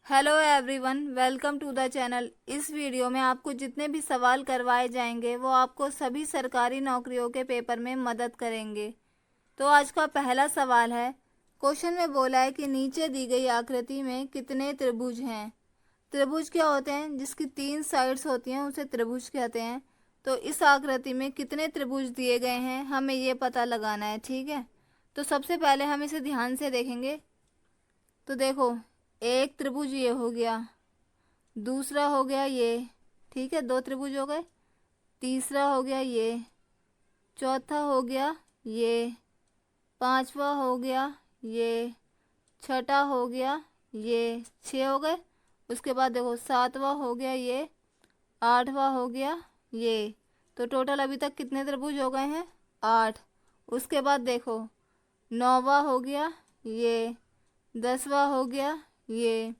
Hello everyone, welcome to the channel. इस video में आपको जितने भी सवाल करवाए जाएंगे वो आपको सभी सरकारी नौकरियों के पेपर में मदद करेंगे। तो आज का पहला सवाल है, क्वेश्चन में बोला है कि नीचे दी गई आकृति में कितने त्रिभुज हैं। त्रिभुज क्या होते हैं? जिसकी 3 साइड्स होती हैं उसे त्रिभुज कहते हैं। तो इस आकृति में कितने त्रिभुज दिए गए हैं हमें ये पता लगाना है, ठीक है। तो सबसे पहले हम इसे ध्यान से देखेंगे। तो देखो, एक त्रिभुज ये हो गया, दूसरा हो गया ये, ठीक है, 2 त्रिभुज हो गए। तीसरा हो गया ये, चौथा हो गया ये, पांचवा हो गया ये, छठा हो गया ये, 6 हो गए। उसके बाद देखो सातवां हो गया ये, आठवां हो गया ये। तो टोटल अभी तक कितने त्रिभुज हो गए हैं? 8। उसके बाद देखो नौवां हो गया ये, 10वां हो गया ये,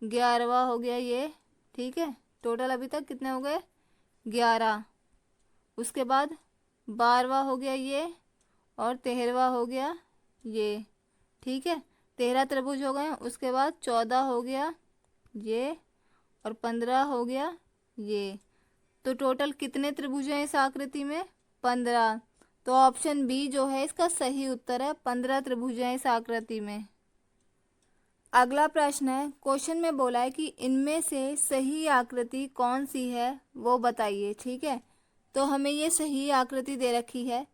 11वां हो गया ये, ठीक है। टोटल अभी तक कितने हो गए? 11। उसके बाद 12वां हो गया ये, और 13वां हो गया ये, ठीक है। 13 त्रिभुज हो गए। उसके बाद 14 हो गया ये, और 15 हो गया ये। तो टोटल कितने त्रिभुज हैं इस आकृति में? 15। तो ऑप्शन बी जो है इसका सही उत्तर है, 15 त्रिभुज हैं इस आकृति में। अगला प्रश्न है, क्वेश्चन में बोला है कि इनमें से सही आकृति कौन सी है वो बताइए, ठीक है। तो हमें ये सही आकृति दे रखी है।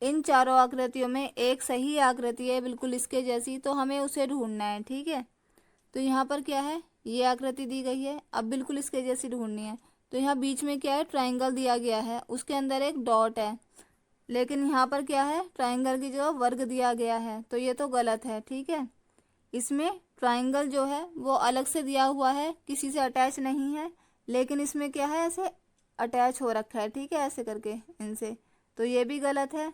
इन चारों आकृतियों में एक सही आकृति है बिल्कुल इसके जैसी, तो हमें उसे ढूंढना है, ठीक है। तो यहाँ पर क्या है, ये आकृति दी गई है, अब बिल्कुल इसके जैसी ढूंढनी है। तो यहाँ बीच में क्या है, ट्राइंगल दिया गया है, उसके अंदर एक डॉट है। लेकिन यहाँ पर क्या है, ट्राइंगल की जगह वर्ग दिया गया है, तो ये तो गलत है, ठीक है। इसमें ट्राइंगल जो है वो अलग से दिया हुआ है, किसी से अटैच नहीं है। लेकिन इसमें क्या है, ऐसे अटैच हो रखा है, ठीक है, ऐसे करके इनसे, तो ये भी गलत है।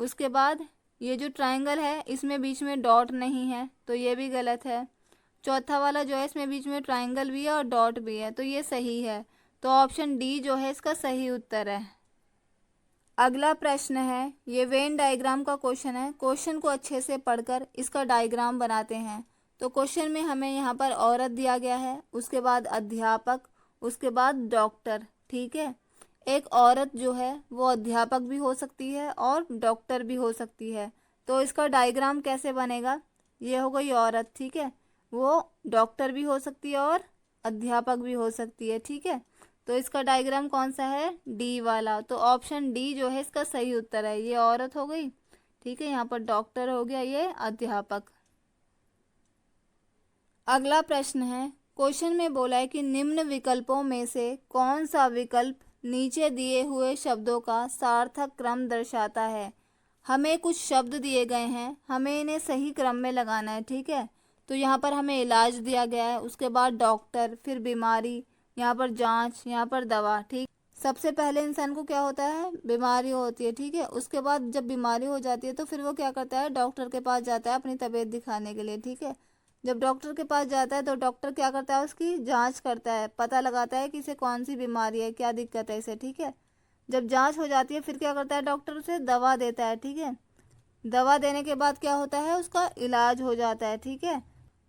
उसके बाद ये जो ट्राइंगल है इसमें बीच में डॉट नहीं है, तो ये भी गलत है। चौथा वाला जो है इसमें बीच में ट्राइंगल भी है और डॉट भी है, तो ये सही है। तो ऑप्शन डी जो है इसका सही उत्तर है। अगला प्रश्न है, ये वेन डायग्राम का क्वेश्चन है। क्वेश्चन को अच्छे से पढ़कर इसका डायग्राम बनाते हैं। तो क्वेश्चन में हमें यहाँ पर औरत दिया गया है, उसके बाद अध्यापक, उसके बाद डॉक्टर, ठीक है। एक औरत जो है वो अध्यापक भी हो सकती है और डॉक्टर भी हो सकती है। तो इसका डायग्राम कैसे बनेगा? ये हो गई औरत, ठीक है, वो डॉक्टर भी हो सकती है और अध्यापक भी हो सकती है, ठीक है। तो इसका डायग्राम कौन सा है? डी वाला। तो ऑप्शन डी जो है इसका सही उत्तर है। ये औरत हो गई, ठीक है, यहाँ पर डॉक्टर हो गया, ये अध्यापक। अगला प्रश्न है, क्वेश्चन में बोला है कि निम्न विकल्पों में से कौन सा विकल्प नीचे दिए हुए शब्दों का सार्थक क्रम दर्शाता है। हमें कुछ शब्द दिए गए हैं, हमें इन्हें सही क्रम में लगाना है, ठीक है। तो यहाँ पर हमें इलाज दिया गया है, उसके बाद डॉक्टर, फिर बीमारी, यहाँ पर जांच, यहाँ पर दवा, ठीक। सबसे पहले इंसान को क्या होता है? बीमारी होती है, ठीक है। उसके बाद जब बीमारी हो जाती है तो फिर वो क्या करता है? डॉक्टर के पास जाता है अपनी तबीयत दिखाने के लिए, ठीक है। जब डॉक्टर के पास जाता है तो डॉक्टर क्या करता है? उसकी जांच करता है, पता लगाता है कि इसे कौन सी बीमारी है, क्या दिक्कत है इसे, ठीक है। जब जांच हो जाती है फिर क्या करता है? डॉक्टर उसे दवा देता है, ठीक है। दवा देने के बाद क्या होता है? उसका इलाज हो जाता है, ठीक है।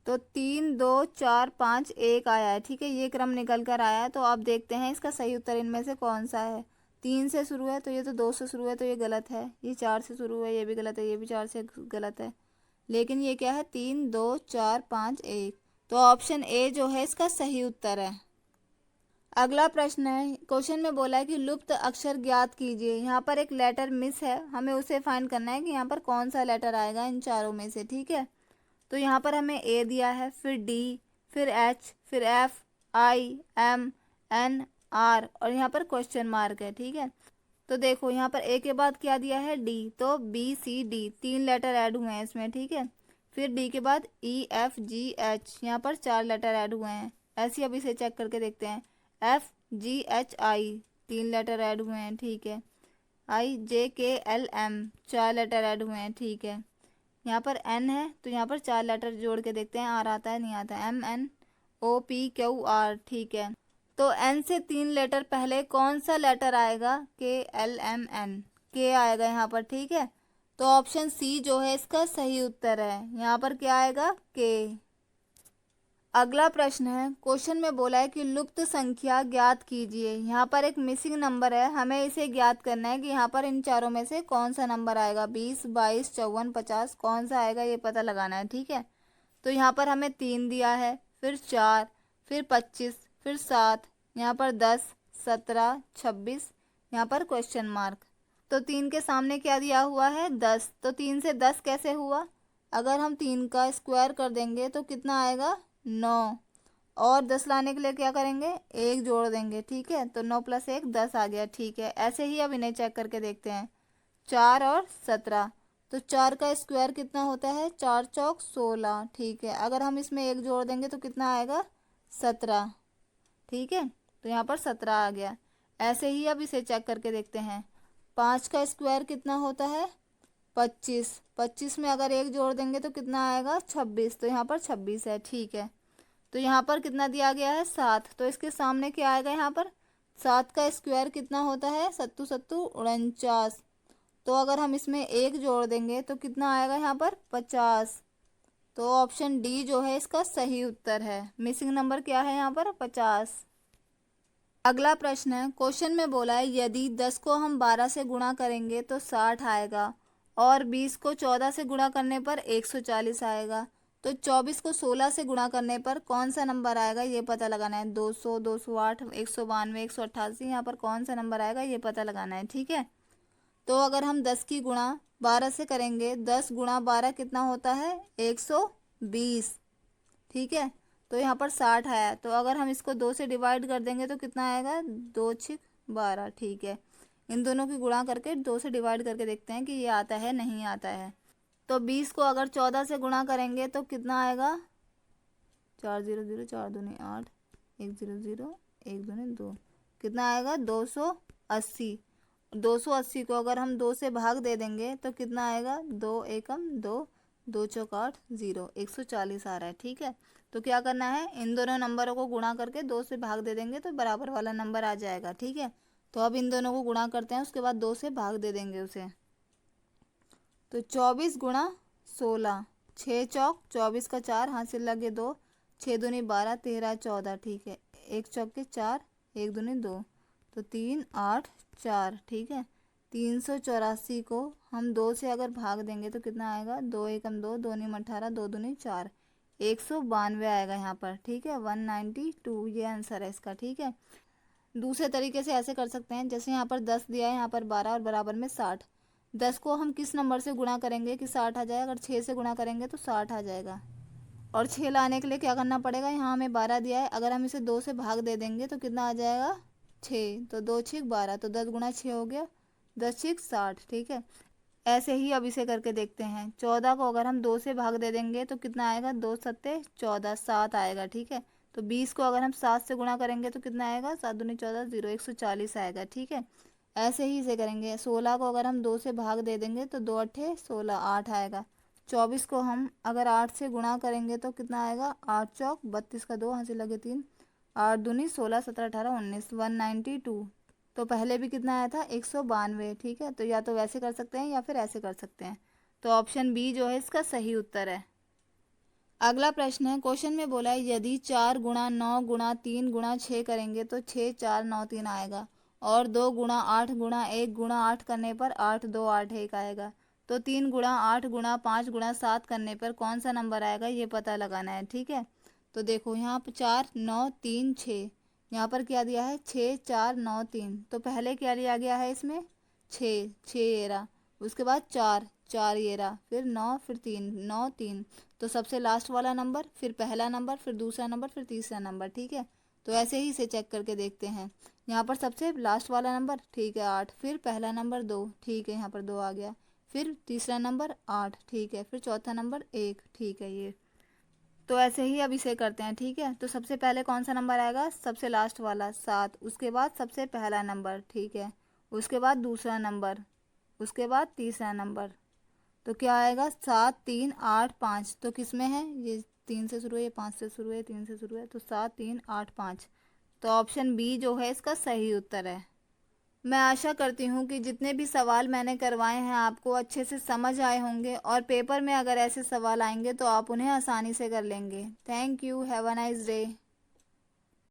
तो 3 2 4 5 1 आया है, ठीक है, ये क्रम निकल कर आया है। तो आप देखते हैं इसका सही उत्तर इनमें से कौन सा है। 3 से शुरू है तो ये तो 2 से शुरू है, तो ये गलत है। ये 4 से शुरू है, ये भी गलत है, ये भी 4 से गलत है। लेकिन ये क्या है? 3 2 4 5 1। तो ऑप्शन ए जो है इसका सही उत्तर है। अगला प्रश्न है, क्वेश्चन में बोला है कि लुप्त अक्षर ज्ञात कीजिए। यहाँ पर एक लेटर मिस है, हमें उसे फाइंड करना है कि यहाँ पर कौन सा लेटर आएगा इन चारों में से, ठीक है। तो यहाँ पर हमें ए दिया है, फिर डी, फिर एच, फिर F, I, M, N, R, और यहाँ पर क्वेश्चन मार्क है, ठीक है। तो देखो यहाँ पर ए के बाद क्या दिया है? डी, तो B C D 3 letter add हुए हैं इसमें, ठीक है। फिर डी के बाद ई एफ जी एच, यहाँ पर 4 लेटर ऐड हुए हैं। ऐसे अब इसे चेक करके देखते हैं। F G H I 3 letter add हुए हैं, ठीक है। आई जे के एल एम 4 लेटर ऐड हुए हैं, ठीक है। यहाँ पर एन है तो यहाँ पर 4 लेटर जोड़ के देखते हैं, आर आता है नहीं आता। M N O P Q R, ठीक है। तो एन से 3 लेटर पहले कौन सा लेटर आएगा? के एल एम एन, के आएगा यहाँ पर, ठीक है। तो ऑप्शन सी जो है इसका सही उत्तर है। यहाँ पर क्या आएगा? के। अगला प्रश्न है, क्वेश्चन में बोला है कि लुप्त संख्या ज्ञात कीजिए। यहाँ पर एक मिसिंग नंबर है, हमें इसे ज्ञात करना है कि यहाँ पर इन चारों में से कौन सा नंबर आएगा। 20, 22, 54, 50 कौन सा आएगा ये पता लगाना है। ठीक है, तो यहाँ पर हमें 3 दिया है, फिर 4, फिर 25, फिर 7, यहाँ पर 10, 17, 26, यहाँ पर क्वेश्चन मार्क। तो 3 के सामने क्या दिया हुआ है, 10। तो 3 से 10 कैसे हुआ, अगर हम 3 का स्क्वायर कर देंगे तो कितना आएगा, 9। और 10 लाने के लिए क्या करेंगे, 1 जोड़ देंगे। ठीक है, तो 9 + 1 10 आ गया। ठीक है, ऐसे ही अब इन्हें चेक करके देखते हैं। 4 और 17, तो 4 का स्क्वायर कितना होता है, 4 चौक 16। ठीक है, अगर हम इसमें 1 जोड़ देंगे तो कितना आएगा, 17। ठीक है, तो यहाँ पर 17 आ गया। ऐसे ही अब इसे चेक करके देखते हैं। 5 का स्क्वायर कितना होता है, 25। 25 में अगर 1 जोड़ देंगे तो कितना आएगा, 26। तो यहाँ पर 26 है। ठीक है, तो यहाँ पर कितना दिया गया है, 7। तो इसके सामने क्या आएगा, यहाँ पर 7 का स्क्वायर कितना होता है, 7 7 49। तो अगर हम इसमें 1 जोड़ देंगे तो कितना आएगा, यहाँ पर 50। तो ऑप्शन डी जो है इसका सही उत्तर है। मिसिंग नंबर क्या है यहाँ पर, 50। अगला प्रश्न है, क्वेश्चन में बोला है यदि 10 को हम 12 से गुणा करेंगे तो 60 आएगा और 20 को 14 से गुणा करने पर 140 आएगा। तो 24 को 16 से गुणा करने पर कौन सा नंबर आएगा ये पता लगाना है। 200, 208, 192, 188, यहाँ पर कौन सा नंबर आएगा ये पता लगाना है। ठीक है, तो अगर हम 10 की गुणा 12 से करेंगे, 10 गुणा 12 कितना होता है, 120। ठीक है, तो यहाँ पर 60 आया। तो अगर हम इसको 2 से डिवाइड कर देंगे तो कितना आएगा, 2 6 12। ठीक है, इन दोनों की गुणा करके 2 से डिवाइड करके देखते हैं कि ये आता है नहीं आता है। तो 20 को अगर 14 से गुणा करेंगे तो कितना आएगा, 4 0 0, 4 दूनी 8, 1 0 0, 1 दूनी 2, कितना आएगा, 280। 280 को अगर हम 2 से भाग दे देंगे तो कितना आएगा, 2 एकम 2, 2 चौक 8 0, 140 आ रहा है। ठीक है, तो क्या करना है, इन दोनों नंबरों को गुणा करके 2 से भाग दे देंगे तो बराबर वाला नंबर आ जाएगा। ठीक है, तो अब इन दोनों को गुणा करते हैं, उसके बाद 2 से भाग दे देंगे उसे। तो 24 गुणा 16, 6 चौक 24 का 4, हासिल लगे 2, 6 दूनी 12, 13 14। ठीक है, 1 चौक के 4, 1 दूनी 2, तो 3 8 4। ठीक है, 384 को हम 2 से अगर भाग देंगे तो कितना आएगा, 2 एकम 2, 2 नीम 18, 2 दूनी 4, 192 आएगा यहाँ पर। ठीक है, 192 ये आंसर है इसका। ठीक है, दूसरे तरीके से ऐसे कर सकते हैं, जैसे यहाँ पर 10 दिया है, यहाँ पर 12 और बराबर में 60। 10 को हम किस नंबर से गुणा करेंगे कि 60 आ जाए, अगर 6 से गुणा करेंगे तो 60 आ जाएगा। और 6 लाने के लिए क्या करना पड़ेगा, यहाँ हमें 12 दिया है, अगर हम इसे 2 से भाग दे देंगे तो कितना आ जाएगा, 6। तो 2 6 12, तो 10 गुणा 6 हो गया, 10 6 60। ठीक है, ऐसे ही अब इसे करके देखते हैं। 14 को अगर हम 2 से भाग दे देंगे तो कितना आएगा, 2 सत्ते 14, 7 आएगा। ठीक है, तो 20 को अगर हम 7 से गुणा करेंगे तो कितना आएगा, 7 दूनी 14 0, 140 आएगा। ठीक है, ऐसे ही इसे करेंगे। 16 को अगर हम 2 से भाग दे देंगे तो 2 अट्ठे 16, 8 आएगा। 24 को हम अगर 8 से गुणा करेंगे तो कितना आएगा, 8 चौक 32 का 2, हासिल लगे 3, 8 दूनी 16, 17 18 19, 192। तो पहले भी कितना आया था, 192। ठीक है, तो या तो वैसे कर सकते हैं या फिर ऐसे कर सकते हैं। तो ऑप्शन बी जो है इसका सही उत्तर है। अगला प्रश्न है, क्वेश्चन में बोला है यदि 4 गुणा 9 गुणा 3 गुणा 6 करेंगे तो 6 4 9 3 आएगा और 2 गुणा 8 गुणा 1 गुणा 8 करने पर 8 2 8 1 आएगा। तो 3 गुणा 8 गुणा 5 गुणा 7 करने पर कौन सा नंबर आएगा ये पता लगाना है। ठीक है, तो देखो यहाँ पर 4 9 3 6, यहाँ पर क्या दिया है, 6 4 9 3। तो पहले क्या लिया गया है इसमें, 6 6 ये रहा, उसके बाद 4 4 ये रहा, फिर 9, फिर 3 9 3। तो सबसे लास्ट वाला नंबर, फिर पहला नंबर, फिर दूसरा नंबर, फिर तीसरा नंबर। ठीक है, तो ऐसे ही इसे चेक करके देखते हैं। यहाँ पर सबसे लास्ट वाला नंबर, ठीक है 8, फिर पहला नंबर 2, ठीक है यहाँ पर 2 आ गया, फिर तीसरा नंबर 8, ठीक है, फिर चौथा नंबर 1, ठीक है ये। तो ऐसे ही अब इसे करते हैं। ठीक है, तो सबसे पहले कौन सा नंबर आएगा, सबसे लास्ट वाला 7, उसके बाद सबसे पहला नंबर, ठीक है, उसके बाद दूसरा नंबर, उसके बाद तीसरा नंबर। तो क्या आएगा, 7 3 8 5। तो किस में है, ये 3 से शुरू है, ये 5 से शुरू है, 3 से शुरू है, तो 7 3 8 5। तो ऑप्शन बी जो है इसका सही उत्तर है। मैं आशा करती हूँ कि जितने भी सवाल मैंने करवाए हैं आपको अच्छे से समझ आए होंगे और पेपर में अगर ऐसे सवाल आएंगे तो आप उन्हें आसानी से कर लेंगे। Thank you. Have a nice day.